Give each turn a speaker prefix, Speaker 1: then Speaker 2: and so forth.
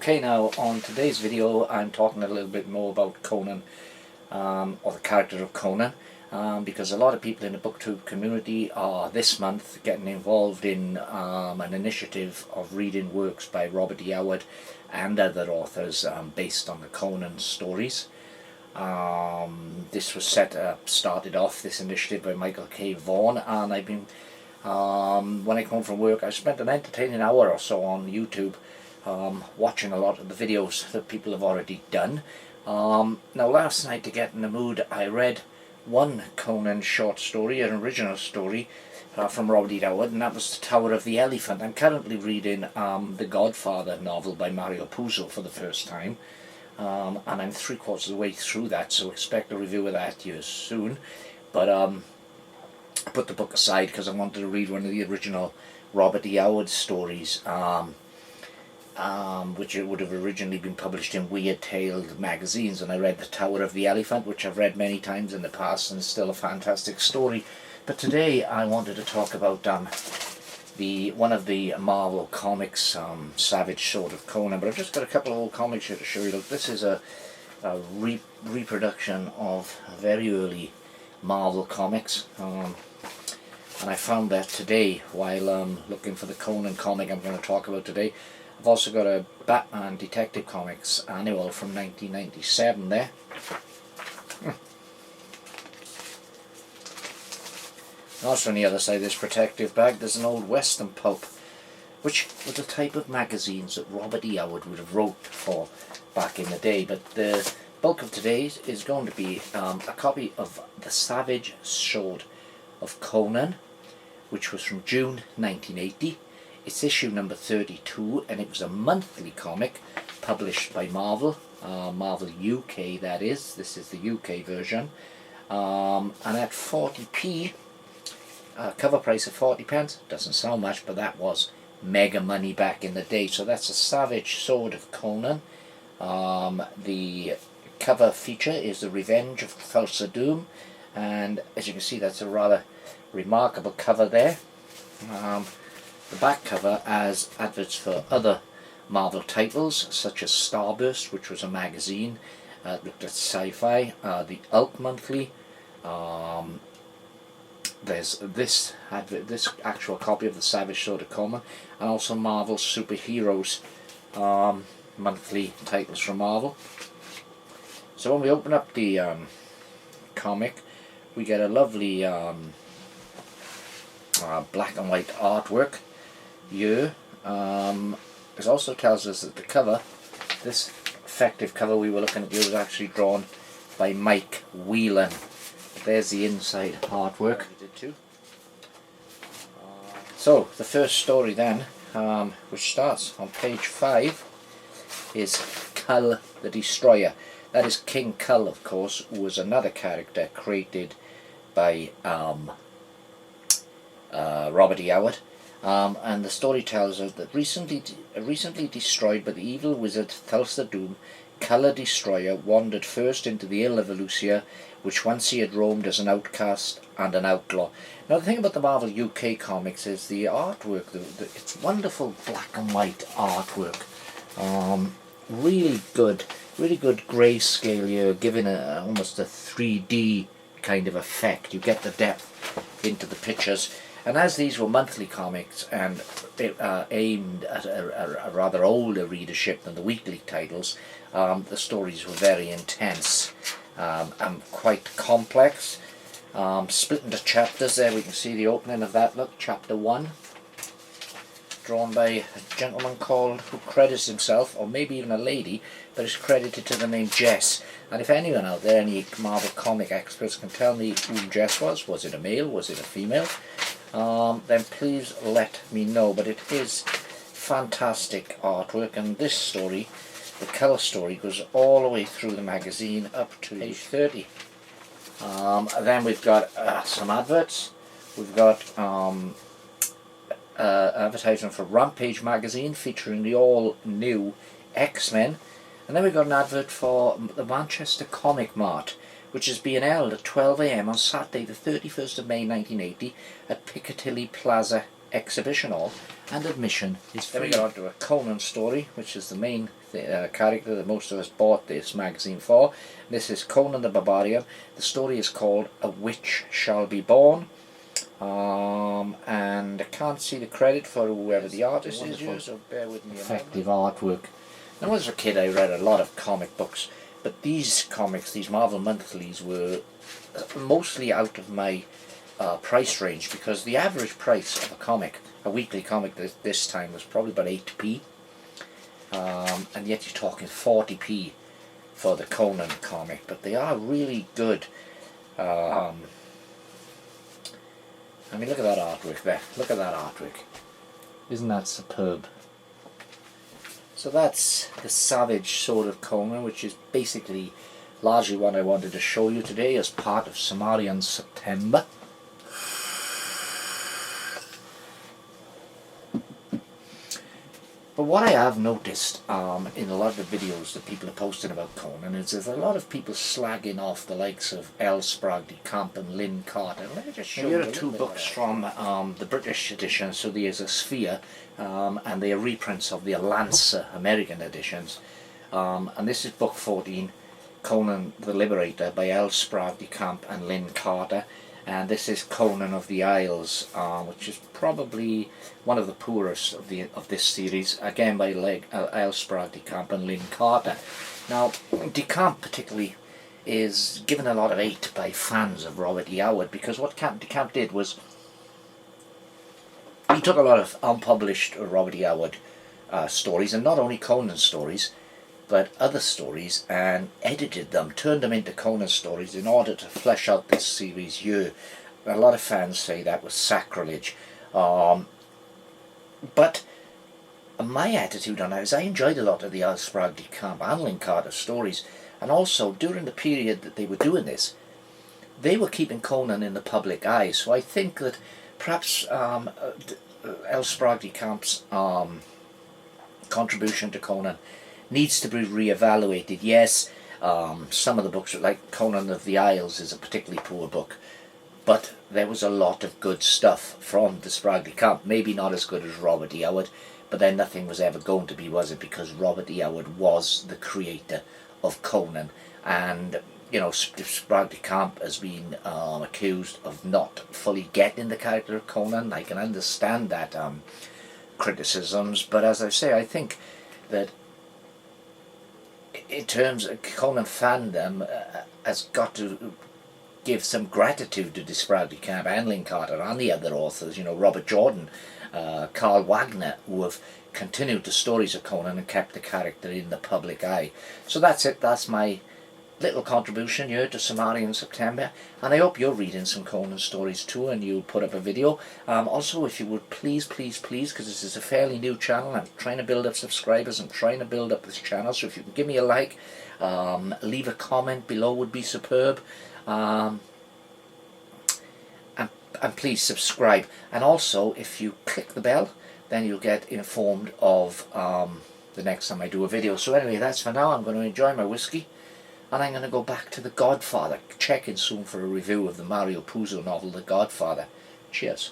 Speaker 1: Okay, now on today's video I'm talking a little bit more about Conan, or the character of Conan, because a lot of people in the booktube community are this month getting involved in an initiative of reading works by Robert E. Howard and other authors based on the Conan stories. This was started off, this initiative, by Michael K. Vaughan, and I've been, when I come home from work, I spent an entertaining hour or so on YouTube watching a lot of the videos that people have already done. Now last night, to get in the mood, I read one Conan short story, an original story from Robert E. Howard, and that was The Tower of the Elephant. I'm currently reading the Godfather novel by Mario Puzo for the first time, and I'm 3/4 of the way through that, so expect a review of that here soon. But I put the book aside because I wanted to read one of the original Robert E. Howard stories, which it would have originally been published in Weird Tales magazines, and I read The Tower of the Elephant, which I've read many times in the past and is still a fantastic story. But today I wanted to talk about one of the Marvel comics, Savage Sword of Conan. But I've just got a couple of old comics here to show you. Look, this is a reproduction of very early Marvel comics, and I found that today while looking for the Conan comic I'm going to talk about today. I've also got a Batman Detective Comics annual from 1997 there. Also on the other side of this protective bag there's an old Western pulp, which was the type of magazines that Robert E. Howard would have wrote for back in the day. But the bulk of today's is going to be a copy of The Savage Sword of Conan, which was from June 1980. It's issue number 32, and it was a monthly comic published by Marvel, Marvel UK that is. This is the UK version, and at 40p, cover price of 40p. Doesn't sound much, but that was mega money back in the day. So that's The Savage Sword of Conan. The cover feature is The Revenge of Thulsa Doom, and as you can see, that's a rather remarkable cover there. The back cover has adverts for other Marvel titles such as Starburst, which was a magazine that looked at sci-fi, the Hulk Monthly. There's this actual copy of The Savage Sword of Conan, and also Marvel Superheroes monthly titles from Marvel. So when we open up the comic, we get a lovely black and white artwork here. It also tells us that the cover, this effective cover we were looking at here, was actually drawn by Mike Whelan. There's the inside artwork. So the first story then, which starts on page 5, is Kull the Destroyer. That is King Kull, of course, who was another character created by Robert E. Howard. And the story tells us that recently destroyed by the evil wizard Thulsa Doom, Kull the Destroyer wandered first into the Isle of Elusia, which once he had roamed as an outcast and an outlaw. Now the thing about the Marvel UK comics is the artwork, it's wonderful black and white artwork. Really good grayscale here, giving almost a 3D kind of effect. You get the depth into the pictures. And as these were monthly comics and aimed at a rather older readership than the weekly titles, the stories were very intense and quite complex. Split into chapters there. We can see the opening of that. Look, chapter 1, drawn by a gentleman who credits himself, or maybe even a lady, but is credited to the name Jess. And if anyone out there, any Marvel comic experts, can tell me who Jess was it a male, was it a female, then please let me know. But it is fantastic artwork, and this story, the Kull story, goes all the way through the magazine up to page 30. Then we've got some adverts. We've got advertisement for Rampage magazine featuring the all-new X-Men, and then we've got an advert for the Manchester Comic Mart, which is being held at 12 AM on Saturday the 31st of May 1980 at Piccadilly Plaza Exhibition Hall, and admission is free. Then we get on to a Conan story, which is the main character that most of us bought this magazine for. This is Conan the Barbarian. The story is called A Witch Shall Be Born. And I can't see the credit for whoever the artist is here, so bear with me. Effective artwork. Now, when I was a kid, I read a lot of comic books, but these comics, these Marvel monthlies, were mostly out of my price range, because the average price of a comic, a weekly comic this time, was probably about 8p, and yet you're talking 40p for the Conan comic, but they are really good. I mean, look at that artwork there. Look at that artwork. Isn't that superb? So that's the savage sort of Conan, which is basically largely what I wanted to show you today as part of Cimmerian September. But what I have noticed in a lot of the videos that people are posting about Conan is there's a lot of people slagging off the likes of L. Sprague de Camp and Lynn Carter. Let me just show you. Here are two books from the British edition. So there's a Sphere, and they are reprints of the Lancer American editions. And this is book 14, Conan the Liberator, by L. Sprague de Camp and Lynn Carter. And this is Conan of the Isles, which is probably one of the poorest of this series, again by L. Sprague de Camp and Lynn Carter. Now, de Camp particularly is given a lot of hate by fans of Robert E. Howard, because what de Camp did was he took a lot of unpublished Robert E. Howard stories, and not only Conan stories, but other stories, and edited them, turned them into Conan stories in order to flesh out this series here. A lot of fans say that was sacrilege. But my attitude on that is I enjoyed a lot of the L. Sprague de Camp and Lynn Carter stories, and also during the period that they were doing this, they were keeping Conan in the public eye. So I think that perhaps L. Sprague de Camp's contribution to Conan needs to be re-evaluated. Yes, some of the books, like Conan of the Isles, is a particularly poor book, but there was a lot of good stuff from the Sprague de Camp. Maybe not as good as Robert E. Howard, but then nothing was ever going to be, was it? Because Robert E. Howard was the creator of Conan, and you know, Sprague de Camp has been accused of not fully getting the character of Conan. I can understand that criticisms, but as I say, I think that in terms of Conan fandom, has got to give some gratitude to Sprague de Camp and Lynn Carter and the other authors, you know, Robert Jordan, Carl Wagner, who have continued the stories of Conan and kept the character in the public eye. So that's it. That's my little contribution here to Cimmerian September, and I hope you're reading some Conan stories too, and you'll put up a video. Also, if you would please, because this is a fairly new channel, I'm trying to build up subscribers, I'm trying to build up this channel, so if you can give me a like, leave a comment below would be superb, and please subscribe. And also, if you click the bell, then you'll get informed of the next time I do a video. So anyway, that's for now. I'm going to enjoy my whiskey, and I'm going to go back to The Godfather. Check in soon for a review of the Mario Puzo novel, The Godfather. Cheers.